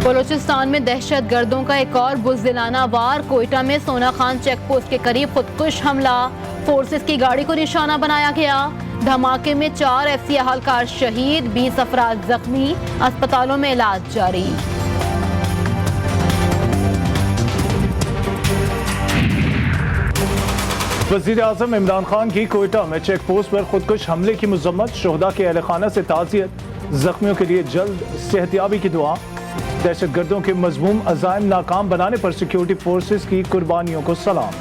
बलूचिस्तान में दहशत गर्दों का एक और बुज़दिलाना वार। कोयटा में सोना खान चेक पोस्ट के करीब खुदकुश हमला, फोर्सेस की गाड़ी को निशाना बनाया गया। धमाके में 4 एफसी अहलकार शहीद, 20 अफराद जख्मी, अस्पतालों में इलाज जारी। वज़ीर आज़म इमरान खान की कोयटा में चेक पोस्ट पर खुदकुश हमले की मजम्मत, शोहदा के अहल खाना से ताज़ियत, जख्मियों के लिए जल्द सेहतियाबी की दुआ। दहशत गर्दों के मज़मूम अज़ाइम नाकाम बनाने पर सिक्योरिटी फोर्सेस की कुर्बानियों को सलाम।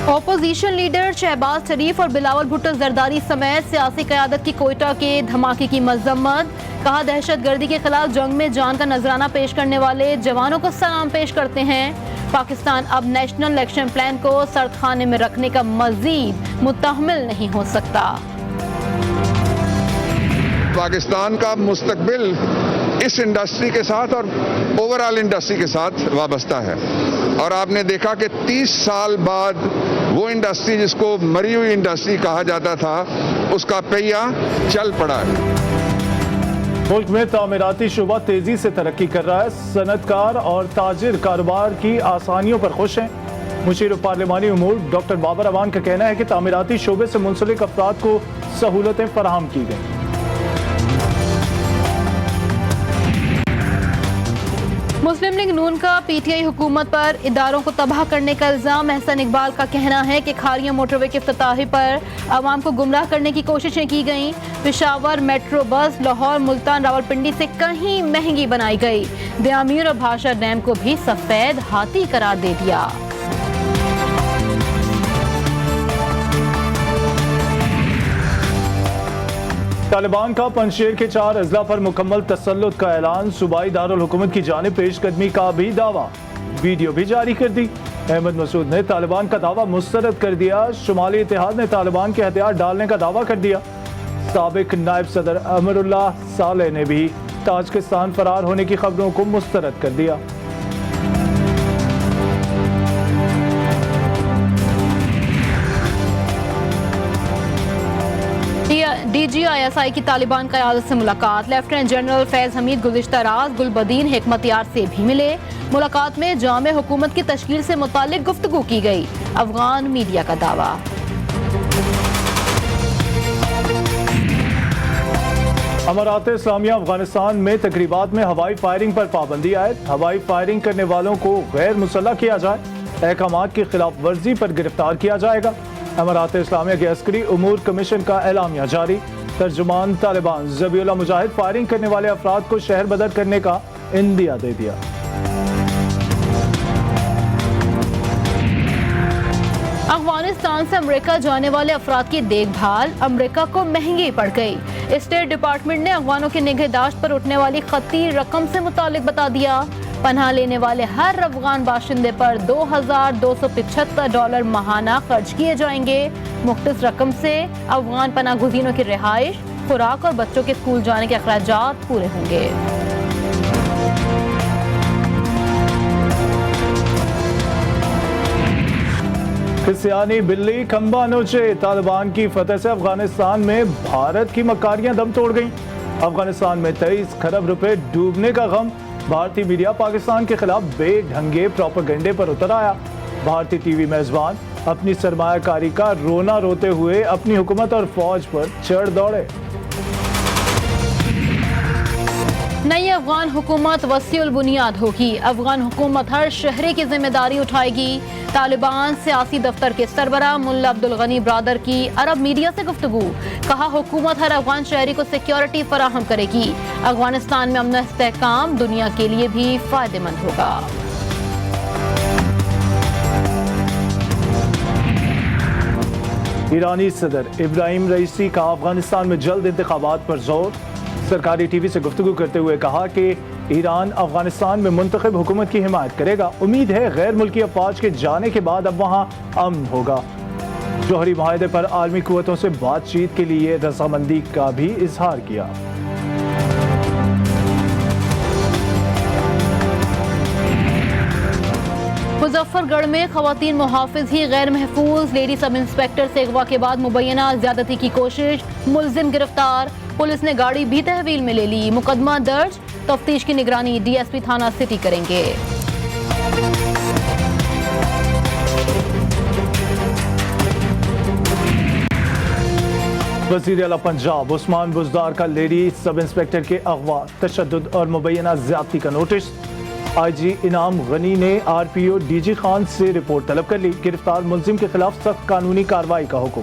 ऑपोजिशन लीडर शहबाज शरीफ और बिलावल भुट्टो जरदारी समेत सियासी क़यादत की कोयटा के धमाके की मजम्मत। कहा, दहशत गर्दी के खिलाफ जंग में जान का नजराना पेश करने वाले जवानों को सलाम पेश करते हैं। पाकिस्तान अब नेशनल इलेक्शन प्लान को सरदखाने में रखने का मजीद मुतहम्मिल नहीं हो सकता। पाकिस्तान का मुस्तकबिल इस इंडस्ट्री के साथ और ओवरऑल इंडस्ट्री के साथ वाबस्ता है और आपने देखा कि 30 साल बाद वो इंडस्ट्री जिसको मरी हुई इंडस्ट्री कहा जाता था, उसका पहिया चल पड़ा है। मुल्क में तामीराती शुबा तेजी से तरक्की कर रहा है। सनतकार और ताजिर कारोबार की आसानियों पर खुश हैं। मुशीर पार्लिमानी उमूर डॉक्टर बाबर अवान का कहना है कि तामीराती शोबे से मुंसलिक अफराद को सहूलतें फराहम की गई। मुस्लिम लीग नून का पीटीआई हुकूमत पर इदारों को तबाह करने का इल्जाम। एहसन इकबाल का कहना है कि खारिया मोटरवे के इफ्तिताही पर आवाम को गुमराह करने की कोशिशें की गईं। पेशावर मेट्रो बस लाहौर, मुल्तान, रावलपिंडी से कहीं महंगी बनाई गई। दियामीर और भाषा डैम को भी सफेद हाथी करार दे दिया। तालिबान का पंजशेर के 4 अजला पर मुकम्मल तसल्लुत का ऐलान। सूबाई दारुल हुकूमत की जानिब पेशकदमी का भी दावा, वीडियो भी जारी कर दी। अहमद मसूद ने तालिबान का दावा मुस्तरद कर दिया। शुमाली इत्तेहाद ने तालिबान के हथियार डालने का दावा कर दिया। साबिक नायब सदर अमरुल्लाह सालेह ने भी ताजिकिस्तान फरार होने की खबरों को मुस्तरद कर दिया। DGISI की तालिबान क़यादत से मुलाकात। लेफ्टिनेंट जनरल फैज हमीद गुज़िश्ता रात गुलबदीन हिकमतयार से भी मिले। मुलाकात में जामे हुकूमत की तश्कील से मुतालिक गुफ्तगू की गई। अफगान मीडिया का दावा। अमारात इस्लामिया अफगानिस्तान में तकरीबात में हवाई फायरिंग पर पाबंदी आयद। हवाई फायरिंग करने वालों को गैर मुसल्लह किया जाए। अहकामात की खिलाफ वर्जी पर गिरफ्तार किया जाएगा। अमारात इस्लामिया के अस्करी उमूर कमीशन का एलामिया जारी। तर्जुमान तालिबान ज़बीउल्लाह मुजाहिद फायरिंग करने वाले अफराद को शहर बदर करने का इंदिया दे दिया। अफगानिस्तान से अमेरिका जाने वाले अफराद की देखभाल अमेरिका को महंगी पड़ गई। स्टेट डिपार्टमेंट ने अफगानों की निगहदाश्त पर उठने वाली खती रकम से मुतालिक बता दिया। पनाह लेने वाले हर अफगान बाशिंदे पर $2,275 माहाना खर्च किए जाएंगे। मुख्तस रकम से अफगान पनाह गुज़ीनों की रिहाइश, खुराक और बच्चों के स्कूल जाने के अखराजात पूरे होंगे। खिसियानी बिल्ली खंबा नोचे। तालिबान की फतह से अफगानिस्तान में भारत की मकारियां दम तोड़ गईं। अफगानिस्तान में 23 खरब रुपए डूबने का गम। भारतीय मीडिया पाकिस्तान के खिलाफ बेढंगे प्रोपेगेंडे पर उतर आया। भारतीय टीवी मेजबान अपनी सरमायाकारी का रोना रोते हुए अपनी हुकूमत और फौज पर चढ़ दौड़े। नई अफगान हुकूमत वसीउल बुनियाद होगी। अफगान हुकूमत हर शहरी की जिम्मेदारी उठाएगी। तालिबान सियासी दफ्तर के सरबराह मुल्ला अब्दुल गनी ब्रादर की अरब मीडिया से गुफ्तगू। कहा, हुकूमत हर अफगान शहरी को सिक्योरिटी फराहम करेगी। अफगानिस्तान में अमन इस्तेहकाम दुनिया के लिए भी फायदेमंद होगा। ईरानी सदर इब्राहिम रईसी का अफगानिस्तान में जल्द इंतखाबात पर जोर। सरकारी टीवी से गुफ्तगू करते हुए कहा कि ईरान अफगानिस्तान में मुंतखब हुकूमत की हिमायत करेगा। उम्मीद है गैर मुल्की अफवाज के जाने के बाद अब वहाँ अमन होगा। जौहरी माहदे पर आलमी कुव्वतों से बातचीत के लिए रजामंदी का भी इजहार किया। मुजफ्फरगढ़ में खवातीन मुहाफिज ही गैर महफूज, लेडी सब इंस्पेक्टर से अगवा के बाद मुबैना ज्यादती की कोशिश, मुलजिम गिरफ्तार, पुलिस ने गाड़ी भी तहवील में ले ली। मुकदमा दर्ज, तफ्तीश की निगरानी डीएसपी थाना सिटी करेंगे। वज़ीर आला पंजाब उस्मान बुज़दार का लेडी सब इंस्पेक्टर के अगवा, तशद्दुद और मुबैना ज़्यादती का नोटिस। आईजी इनाम गनी ने आरपीओ डीजी खान से रिपोर्ट तलब कर ली। गिरफ्तार मुलजिम के खिलाफ सख्त कानूनी कार्रवाई का हुक्म।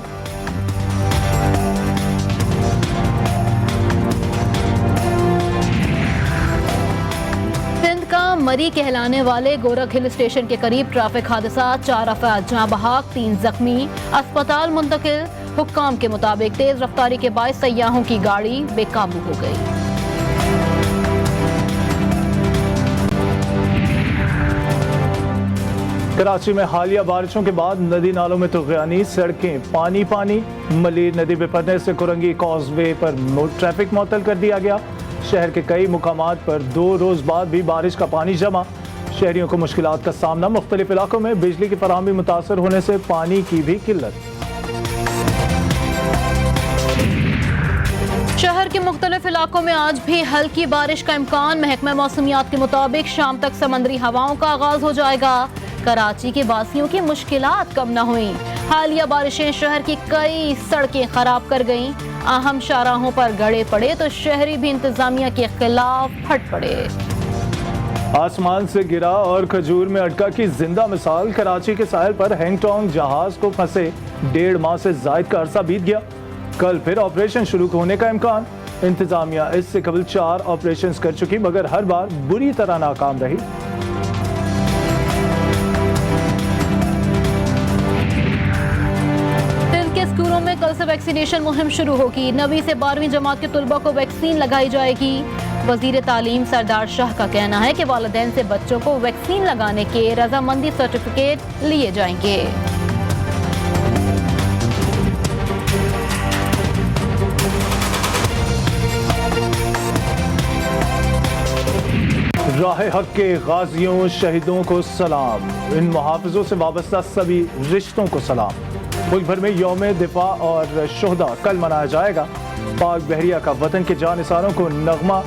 सिंध का मरी कहलाने वाले गोरख हिल स्टेशन के करीब ट्रैफिक हादसा, 4 अफराद जहां बहाक, 3 जख्मी, अस्पताल मुंतकिल। हुक्काम के मुताबिक तेज रफ्तारी के बायस सयाहों की गाड़ी बेकाबू हो गई। कराची में हालिया बारिशों के बाद नदी नालों में तुग़यानी, सड़कें पानी पानी। मलीर नदी बिफरने से कुरंगी कॉजवे पर ट्रैफिक मुअत्तल कर दिया गया। शहर के कई मुकामात पर 2 रोज बाद भी बारिश का पानी जमा। शहरियों को मुश्किलात का सामना। मुख्तलिफ इलाकों में बिजली की फराहमी मुतासर होने से पानी की भी किल्लत। शहर के मुख्तलिफ इलाकों में आज भी हल्की बारिश का इम्कान। महकमा मौसमियात के मुताबिक शाम तक समुद्री हवाओं का आगाज हो जाएगा। कराची के वासियों की मुश्किलात कम न हुई। हालिया बारिशें शहर की कई सड़कें खराब कर गईं। अहम शाहराहों पर गड़े पड़े तो शहरी भी इंतजामिया के खिलाफ फट पड़े। आसमान से गिरा और खजूर में अटका की जिंदा मिसाल। कराची के साहिल पर हैंगटोंग जहाज को फंसे 1.5 माह से जायद का अरसा बीत गया। कल फिर ऑपरेशन शुरू होने का इम्कान। इंतजामिया इससे कबल 4 ऑपरेशन कर चुकी, मगर हर बार बुरी तरह नाकाम रही। स्कूलों में कल से वैक्सीनेशन मुहिम शुरू होगी। 9वीं से 12वीं जमात के तुलबा को वैक्सीन लगाई जाएगी। वजीर तालीम सरदार शाह का कहना है कि वालिदैन से बच्चों को वैक्सीन लगाने के रजामंदी सर्टिफिकेट लिए जाएंगे। राह हक के गाजियों शहीदों को सलाम। इन मुहाफिजों से वाबस्ता सभी रिश्तों को सलाम। मुल्क भर में यौम दिफा और शोहदा कल मनाया जाएगा। पाक बहरिया का वतन के जानिसारों को नगमा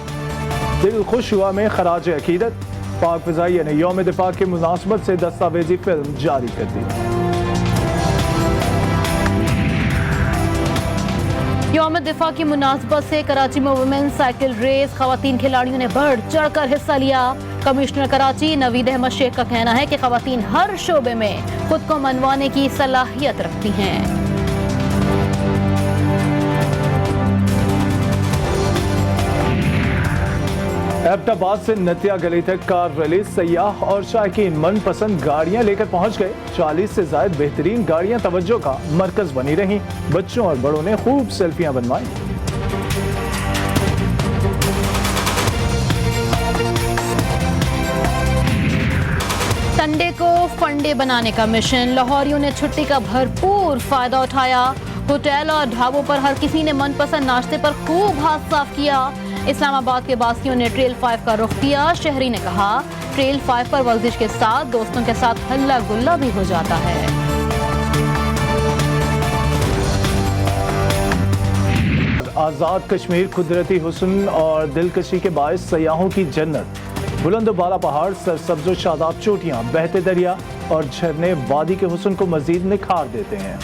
दिल खुश हुआ में खराज अकीदत। पाक फ़िज़ाइया ने यौम दिफा के मुनासबत से दस्तावेजी फिल्म जारी कर दी। यौम दिफा की मुनासबत से कराची में वुमेन्स साइकिल रेस, खवातीन खिलाड़ियों ने बढ़ चढ़ कर हिस्सा लिया। कमिश्नर कराची नवीद अहमद शेख का कहना है कि खवातीन हर शोबे में खुद को मनवाने की सलाहियत रखती हैं। एबटाबाद से नतिया गली तक कार रैली, सयाह और शायकीन मनपसंद गाड़ियां लेकर पहुंच गए। 40 से ज्यादा बेहतरीन गाड़ियां तवज्जो का मरकज बनी रहीं। बच्चों और बड़ों ने खूब सेल्फियां बनवाई। संडे को फंडे बनाने का मिशन। लाहौरियों ने छुट्टी का भरपूर फायदा उठाया। होटल और ढाबों पर हर किसी ने मनपसंद नाश्ते पर खूब हाथ साफ किया। इस्लामाबाद के बासियों ने ट्रेल 5 का रुख किया। शहरी ने कहा ट्रेल 5 पर वर्जिश के साथ दोस्तों के साथ हल्ला गुल्ला भी हो जाता है। आज़ाद कश्मीर कुदरती हुस्न और दिलकशी के बायस सयाहों की जन्नत। बुलंद बाला पहाड़, सरसब्ज़ शादाब चोटियां, बहते दरिया और झरने वादी के हुस्न को मजीद निखार देते हैं।